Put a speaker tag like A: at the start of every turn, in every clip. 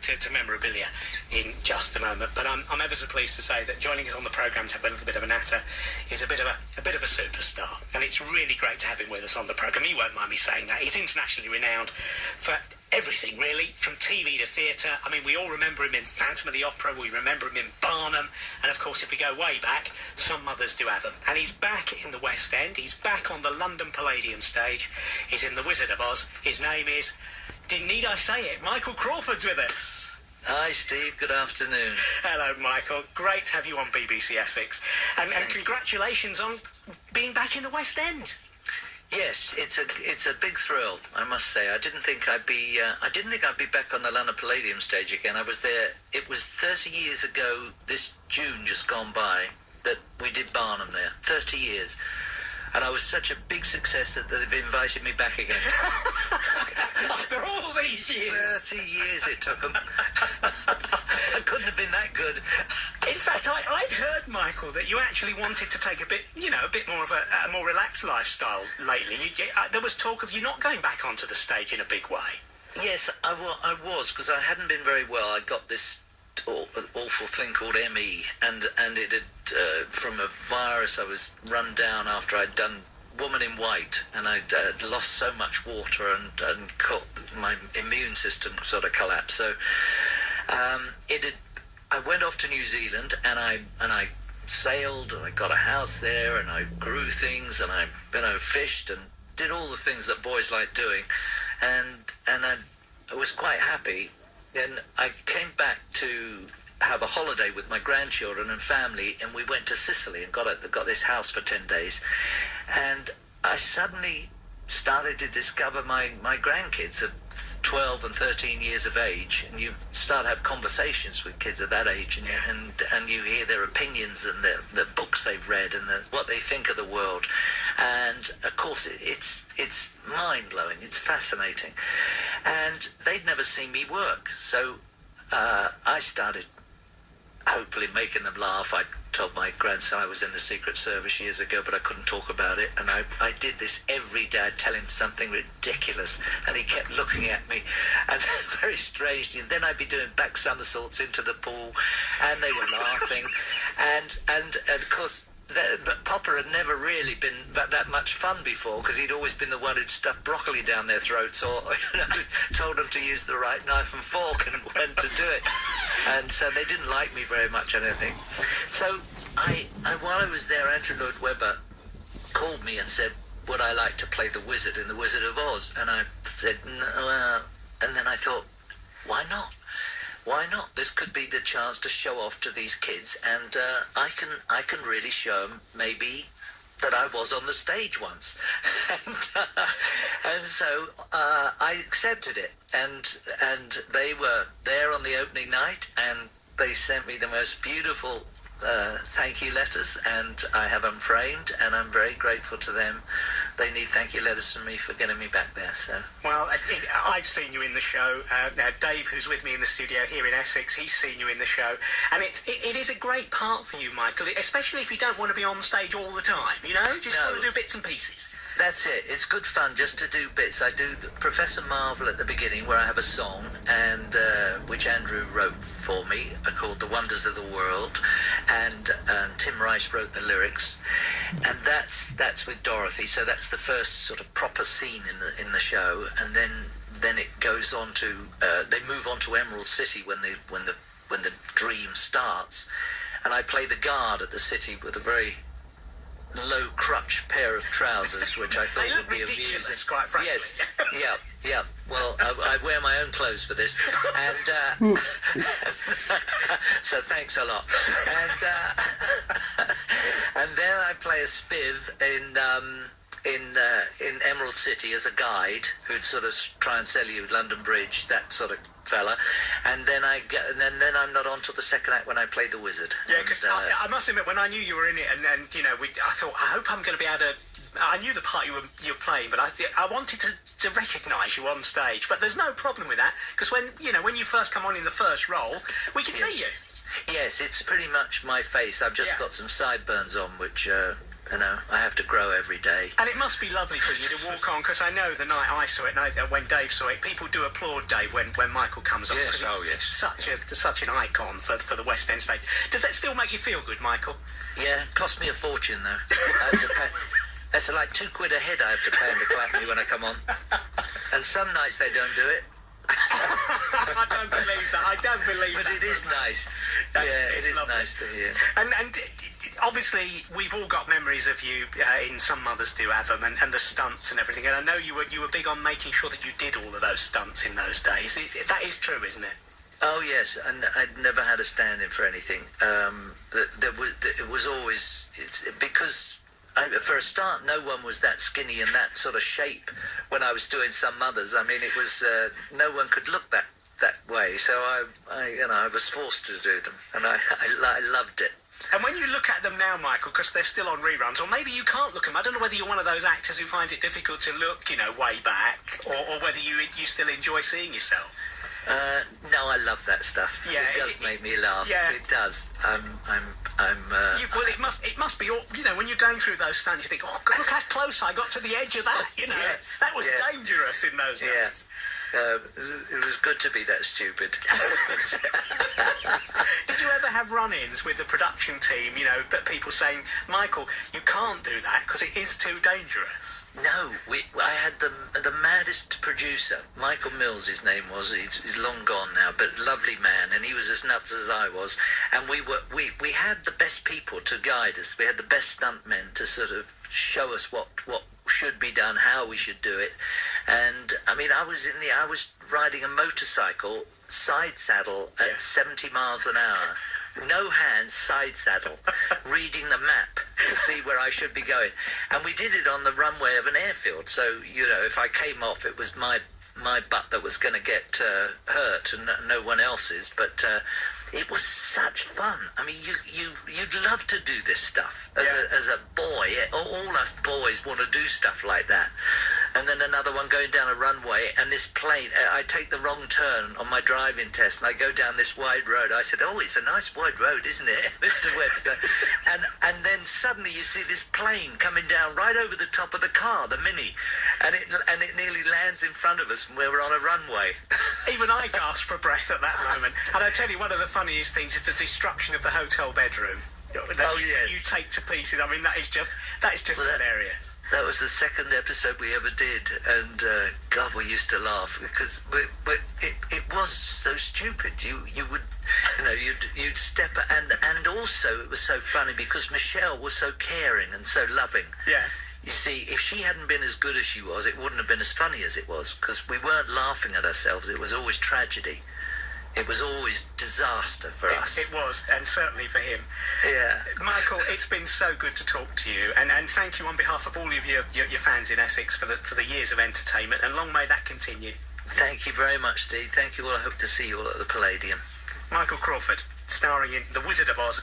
A: to memorabilia in just a moment. But I'm ever so pleased to say that joining us on the programme to have a little bit of a natter is a bit of a superstar, and it's really great to have him with us on the programme. You won't mind me saying that. He's internationally renowned for everything, really, from TV to theatre. I mean, we all remember him in Phantom of the Opera, we remember him in Barnum, and of course, if we go way back, some mothers do have him. And he's back in the West End, he's back on the London Palladium stage, he's in The Wizard of Oz. His name is, need I say it, Michael Crawford's with us.
B: Hi, Steve. Good afternoon.
A: Hello, Michael. Great to have you on BBC Essex. And congratulations on being back in the West End.
B: Yes, it's a big thrill, I must say. I didn't think I'd be back on the London Palladium stage again. I was there. It was 30 years ago, this June just gone by, that we did Barnum there. 30 years. And I was such a big success that they've invited me back again.
A: After all these years.
B: 30 years it took them. I couldn't have been that good.
A: In fact, I'd heard, Michael, that you actually wanted to take a bit more of a more relaxed lifestyle lately. There was talk of you not going back onto the stage in a big way.
B: Yes, I was, because I hadn't been very well. I got this awful thing called ME, and it had from a virus. I was run down after I'd done Woman in White, and I'd lost so much water and my immune system sort of collapsed. So I went off to New Zealand, and I sailed, and I got a house there, and I grew things, and I fished and did all the things that boys like doing, and I was quite happy. Then I came back to have a holiday with my grandchildren and family, and we went to Sicily and got this house for 10 days. And I suddenly started to discover my grandkids at 12 and 13 years of age, and you start to have conversations with kids at that age, and you hear their opinions and the books they've read and what they think of the world. And of course it's mind-blowing, it's fascinating. And they'd never seen me work, so I started hopefully making them laugh. I told my grandson I was in the Secret Service years ago, but I couldn't talk about it, and I did this every day. I'd tell him something ridiculous, and he kept looking at me, and very strangely, and then I'd be doing back somersaults into the pool, and they were laughing, and of course, but Popper had never really been that much fun before, because he'd always been the one who'd stuffed broccoli down their throats, or told them to use the right knife and fork and when to do it. And so they didn't like me very much, I don't think. So I while I was there, Andrew Lloyd Webber called me and said, would I like to play the Wizard in The Wizard of Oz? And I said, no. And then I thought, why not? Why not? This could be the chance to show off to these kids, and I can really show them maybe that I was on the stage once. and so I accepted it, and they were there on the opening night, and they sent me the most beautiful thank you letters, and I have them framed, and I'm very grateful to them. They need thank you letters from me for getting me back there. So,
A: well, I've seen you in the show. Dave, who's with me in the studio here in Essex, he's seen you in the show, and it is a great part for you, Michael, especially if you don't want to be on stage all the time, just want to do bits and pieces.
B: That's it. It's good fun just to do bits. I do Professor Marvel at the beginning, where I have a song, and which Andrew wrote for me, called The Wonders of the World, and Tim Rice wrote the lyrics, and that's with Dorothy. So that's the first sort of proper scene in the show, and then it goes on to they move on to Emerald City when the dream starts, and I play the guard at the city with a very low crutch pair of trousers, which I thought would be amusing.
A: Quite frankly.
B: Yes, yeah. Well, I wear my own clothes for this, and so thanks a lot. And then I play a spiv in Emerald City as a guide who'd sort of try and sell you London Bridge, that sort of fella, and then then I'm not on till the second act when I play the Wizard.
A: Yeah, because I must admit, when I knew you were in it, and I thought, I hope I'm going to be able to. I knew the part you were playing, but I wanted to recognise you on stage. But there's no problem with that, because when you first come on in the first role, we can see you.
B: Yes, it's pretty much my face. I've just got some sideburns on, which I have to grow every day.
A: And it must be lovely for you to walk on, because I know the night I saw it, when Dave saw it, people do applaud Dave when Michael comes on.
B: Yes,
A: It's such an icon for the West End stage. Does that still make you feel good, Michael?
B: Yeah, cost me a fortune though. I have to pay. That's like £2 a head I have to pay them to clap me when I come on. And some nights they don't do it.
A: I don't believe that.
B: But it is nice. It is lovely. Nice to hear.
A: And obviously, we've all got memories of you. In some mothers do have them, and the stunts and everything. And I know you were big on making sure that you did all of those stunts in those days. That is true, isn't it?
B: Oh yes, and I'd never had a stand-in for anything. It was always because. For a start, no one was that skinny and that sort of shape when I was doing some mothers. I mean, it was no one could look that way. So I was forced to do them, and I loved it.
A: And when you look at them now, Michael, because they're still on reruns, or maybe you can't look at them. I don't know whether you're one of those actors who finds it difficult to look, way back, or whether you still enjoy seeing yourself.
B: No, I love that stuff.
A: Yeah,
B: it does make me laugh.
A: Yeah.
B: It does.
A: Well, it must be all, when you're going through those stunts, you think, oh, look how close I got to the edge of that.
B: Yes,
A: that was dangerous in those days.
B: It was good to be that stupid.
A: Did you ever have run-ins with the production team, but people saying, Michael, you can't do that because it is too dangerous?
B: No, I had the maddest producer, Michael Mills his name was, he's long gone now, but lovely man, and he was as nuts as I was, and we had the best people to guide us. We had the best stuntmen to sort of show us what should be done, how we should do it. And I mean, I was riding a motorcycle side saddle at 70 miles an hour, no hands, side saddle, reading the map to see where I should be going. And we did it on the runway of an airfield, so if I came off, it was my butt that was going to get hurt and no one else's. But it was such fun. I mean, you'd love to do this stuff as a boy. All us boys want to do stuff like that. And then another one going down a runway, and this plane, I take the wrong turn on my driving test, and I go down this wide road. I said, oh, it's a nice wide road, isn't it, Mr. Webster? and then suddenly you see this plane coming down right over the top of the car, the Mini, and it nearly lands in front of us when we were on a runway.
A: Even I gasped for breath at that moment. And I tell you, one of the funniest things is the destruction of the hotel bedroom. Yes. You take to pieces. I mean, that is just hilarious.
B: That was the second episode we ever did, and God, we used to laugh because it was so stupid. You would, you'd step, and also it was so funny because Michelle was so caring and so loving.
A: Yeah.
B: You see, if she hadn't been as good as she was, it wouldn't have been as funny as it was, because we weren't laughing at ourselves. It was always tragedy. It was always disaster for us.
A: It was, and certainly for him.
B: Yeah.
A: Michael, it's been so good to talk to you, and thank you on behalf of all of your fans in Essex for the years of entertainment, and long may that continue.
B: Thank you very much, Steve. Thank you all. I hope to see you all at the Palladium.
A: Michael Crawford, starring in The Wizard of Oz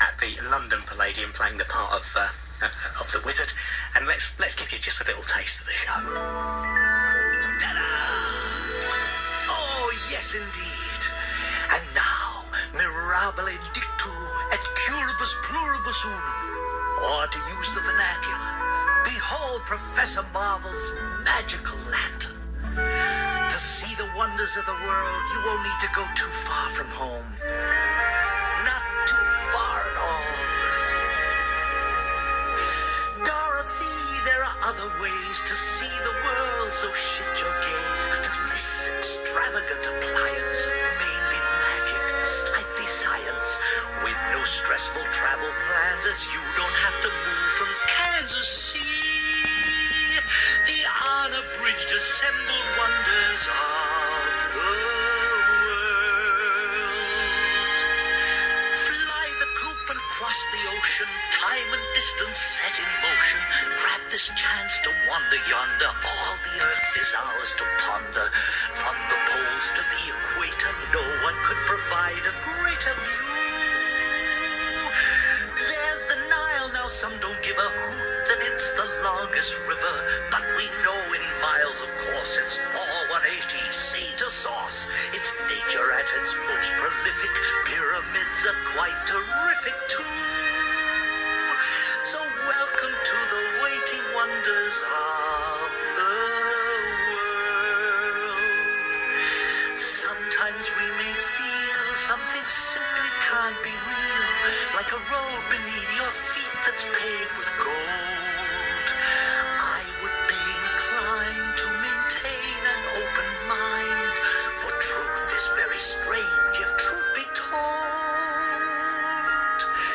A: at the London Palladium, playing the part of the wizard. And let's give you just a little taste of the show. Ta-da! Oh, yes, indeed. And now, mirabile dictu et curibus pluribus unum. Or to use the vernacular, behold Professor Marvel's magical lantern. To see the wonders of the world, you won't need to go too far from home. Not too far at all. Dorothy, there are other ways to see the world, so shift your gaze to this extravagant appliance of mainly magic, slightly science, with no stressful travel plans, as you don't have to move from Kansas City. The unabridged assembled wonders of the world. Fly the coop and cross the ocean, time and distance set in motion. Grab this chance to wander yonder, all the earth is ours to ponder. From the poles to the equator, no one could provide a greater view. There's the Nile, now some don't give a hoot that it's the longest river, but we know in miles, of course, it's all 180, sea to source. It's nature at its most prolific. Pyramids are quite terrific too. So welcome
B: streets paved with gold, I would be inclined to maintain an open mind, for truth is very strange if truth be told.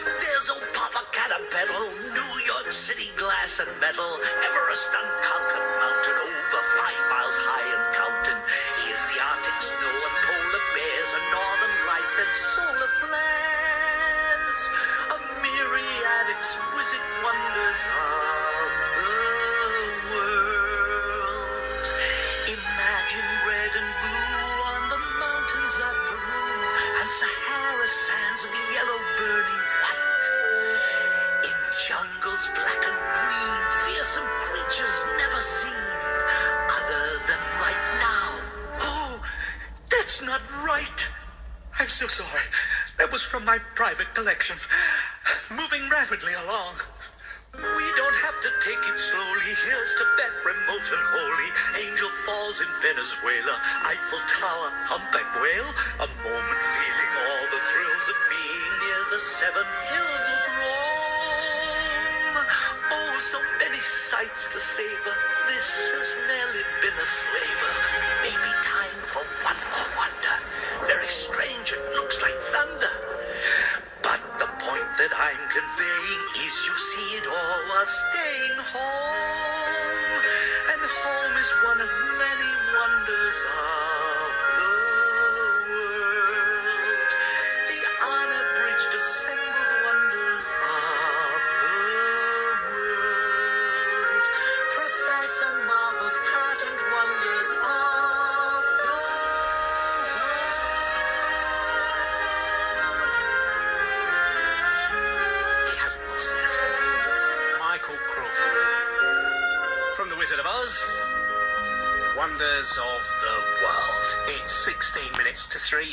B: There's old Papa Caterpillar, New York City glass and metal, Everest unconquered mountain over 5 miles high and counting. He is the Arctic snow and polar bears and northern lights and solar flares, a myriad exquisite wonders of the world. Imagine red and blue on the mountains of Peru, and Sahara sands of yellow burning white. In jungles black and green, fearsome creatures never seen, other than right now. Oh, that's not right. I'm so sorry. That was from my private collection. Moving rapidly along. We don't have to take it slowly. Here's Tibet, remote and holy. Angel Falls in Venezuela. Eiffel Tower, humpback whale. A moment feeling all the thrills of being near the 7 hills of Rome. Oh, so many sights to savor. This has merely been a flavor. Maybe time for one more wonder. Very strange, it looks like thunder. But the point that I'm conveying is you see it all while staying home. And home is one of many wonders of the world. The unabridged assembled wonders of the world. Professor Marvel's patent wonders of the
A: Michael Crawford. From The Wizard of Oz, Wonders of the World. It's 16 minutes to 3.